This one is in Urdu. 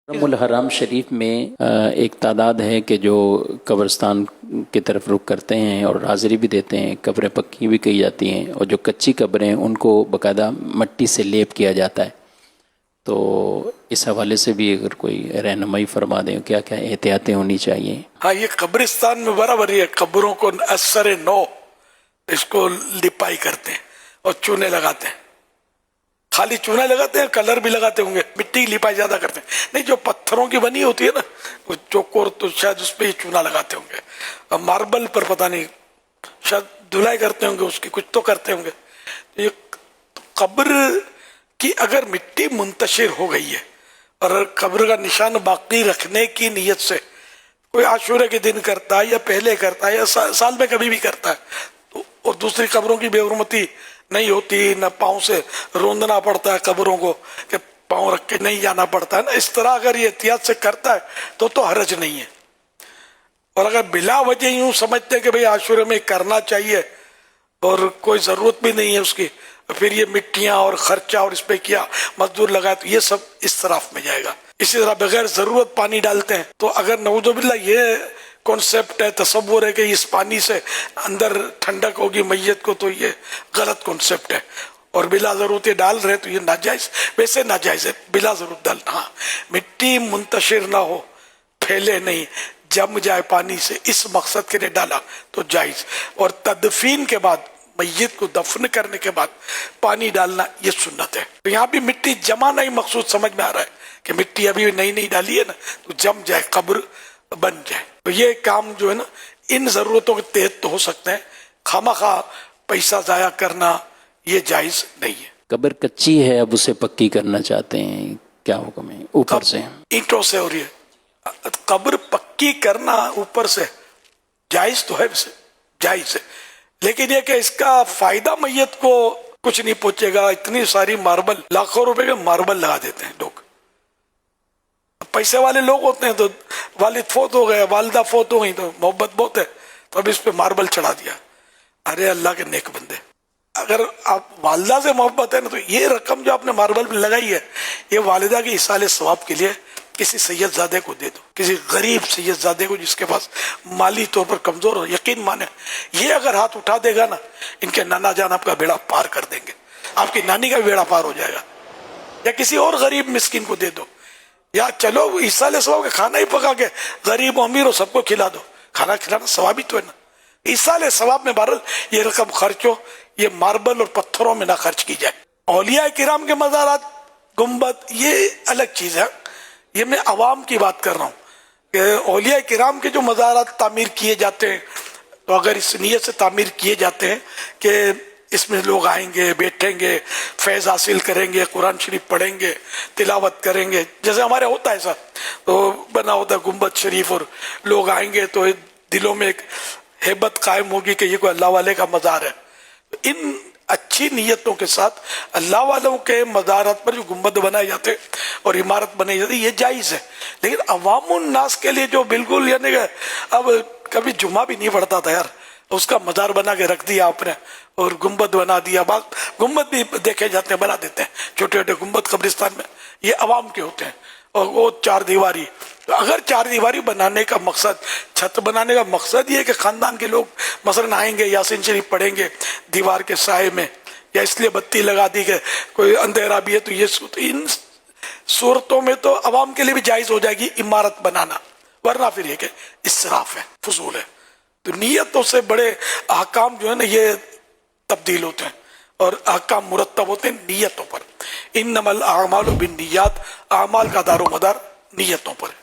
الحرام شریف میں ایک تعداد ہے کہ جو قبرستان کی طرف رخ کرتے ہیں اور حاضری بھی دیتے ہیں. قبریں پکی بھی کی جاتی ہیں اور جو کچی قبریں ہیں ان کو باقاعدہ مٹی سے لیپ کیا جاتا ہے. تو اس حوالے سے بھی اگر کوئی رہنمائی فرما دیں کیا کیا احتیاطیں ہونی چاہیے؟ ہاں، یہ قبرستان میں برابر ہی ہے. قبروں کو اثر نو اس کو لپائی کرتے ہیں اور چونے لگاتے ہیں. خالی چونا لگاتے ہیں، کلر بھی لگاتے ہوں گے. مٹی کی لپائی زیادہ کرتے ہیں. نہیں، جو پتھروں کی بنی ہوتی ہے نا وہ چوکور، تو شاید اس پہ ہی چونا لگاتے ہوں گے. اور ماربل پر پتہ نہیں، شاید دھلائی کرتے ہوں گے اس کی، کچھ تو کرتے ہوں گے. یہ قبر کی اگر مٹی منتشر ہو گئی ہے اور قبر کا نشان باقی رکھنے کی نیت سے کوئی عاشورے کے دن کرتا ہے یا پہلے کرتا ہے یا سال میں کبھی بھی کرتا ہے، اور دوسری قبروں کی بے حرمتی نہیں ہوتی، نہ پاؤں سے روندنا پڑتا ہے قبروں کو کہ پاؤں رکھ کے نہیں جانا پڑتا ہے نا، اس طرح اگر یہ احتیاط سے کرتا ہے تو حرج نہیں ہے. اور اگر بلا وجہ یوں سمجھتے کہ بھئی عاشورے میں کرنا چاہیے اور کوئی ضرورت بھی نہیں ہے اس کی، پھر یہ مٹیاں اور خرچہ اور اس پہ کیا مزدور لگائے، تو یہ سب اسراف میں جائے گا. اسی طرح بغیر ضرورت پانی ڈالتے ہیں، تو اگر نعوذ باللہ یہ کانسیپٹ ہے، تصور ہے کہ اس پانی سے اندر ٹھنڈک ہوگی میت کو، تو یہ غلط کانسیپٹ ہے. اور بلا ضرورت ڈال رہے تو یہ ناجائز، ویسے ناجائز ہے بلا ضرورت ڈالنا. ہاں، مٹی منتشر نہ ہو، پھیلے نہیں، جم جائے پانی سے، اس مقصد کے لیے ڈالا تو جائز. اور تدفین کے بعد، میت کو دفن کرنے کے بعد پانی ڈالنا یہ سنت ہے. تو یہاں بھی مٹی جمانا ہی مقصود سمجھ میں آ رہا ہے کہ مٹی ابھی نئی ڈالی ہے نا تو جم جائے، قبر بن جائے. تو یہ کام جو ہے نا ان ضرورتوں کے تحت تو ہو سکتے ہیں، خواہ پیسہ ضائع کرنا یہ جائز نہیں ہے. قبر کچی ہے، اب اسے پکی کرنا چاہتے ہیں، کیا حکم ہے؟ اوپر سے اینٹوں سے ہو رہی ہے، قبر پکی کرنا اوپر سے جائز تو ہے، ویسے جائز ہے، لیکن یہ کہ اس کا فائدہ میت کو کچھ نہیں پہنچے گا. اتنی ساری ماربل، لاکھوں روپے کے ماربل لگا دیتے ہیں لوگ. پیسے والے لوگ ہوتے ہیں تو والد فوت ہو گئے، والدہ فوت ہو گئی، تو محبت بہت ہے تو اب اس پہ ماربل چڑھا دیا. ارے اللہ کے نیک بندے، اگر آپ والدہ سے محبت ہے نا تو یہ رقم جو آپ نے ماربل پہ لگائی ہے یہ والدہ کے ایصال ثواب کے لیے کسی سید زادے کو دے دو، کسی غریب سید زادے کو جس کے پاس مالی طور پر کمزور ہو. یقین مانے یہ اگر ہاتھ اٹھا دے گا نا، ان کے نانا جان آپ کا بیڑا پار کر دیں گے، آپ کی نانی کا بھی بیڑا پار ہو جائے گا. یا کسی اور غریب مسکین کو دے دو، یا چلو ایصال ثواب کا کھانا ہی پکا کے غریب و امیر ہو سب کو کھلا دو. کھانا کھلانا ثواب ہی تو ہے نا. ایصال ثواب میں بہرحال یہ رقم خرچ ہو، یہ ماربل اور پتھروں میں نہ خرچ کی جائے. اولیاء کرام کے مزارات، گنبد، یہ الگ چیز ہے. یہ میں عوام کی بات کر رہا ہوں کہ اولیاء کرام کے جو مزارات تعمیر کیے جاتے ہیں تو اگر اس نیت سے تعمیر کیے جاتے ہیں کہ اس میں لوگ آئیں گے، بیٹھیں گے، فیض حاصل کریں گے، قرآن شریف پڑھیں گے، تلاوت کریں گے، جیسے ہمارے ہوتا ہے ایسا تو بنا ہوتا ہے گنبد شریف، اور لوگ آئیں گے تو دلوں میں ایک ہیبت قائم ہوگی کہ یہ کوئی اللہ والے کا مزار ہے. ان اچھی نیتوں کے ساتھ اللہ والوں کے مزارات پر جو گنبد بنائے جاتے اور عمارت بنائی جاتی یہ جائز ہے. لیکن عوام الناس کے لیے جو بالکل یعنی کہ اب کبھی جمعہ بھی نہیں پڑتا تھا یار، اس کا مزار بنا کے رکھ دیا آپ نے اور گنبد بنا دیا. گنبد بھی دیکھے جاتے ہیں، بنا دیتے ہیں چھوٹے چھوٹے گنبد قبرستان میں، یہ عوام کے ہوتے ہیں. اور وہ 4 دیواری، تو اگر 4 دیواری بنانے کا مقصد، چھت بنانے کا مقصد یہ ہے کہ خاندان کے لوگ مثلا آئیں گے، یاسین شریف پڑھیں گے دیوار کے سائے میں، یا اس لیے بتی لگا دی کہ کوئی اندھیرا بھی ہے تو یہ ان صورتوں میں تو عوام کے لیے بھی جائز ہو جائے گی عمارت بنانا. ورنہ پھر یہ کہ اسراف ہے، فضول ہے. تو نیتوں سے بڑے احکام جو ہے نا یہ تبدیل ہوتے ہیں اور احکام مرتب ہوتے ہیں نیتوں پر. انما الاعمال بالنیات، اعمال کا دار و مدار نیتوں پر ہے.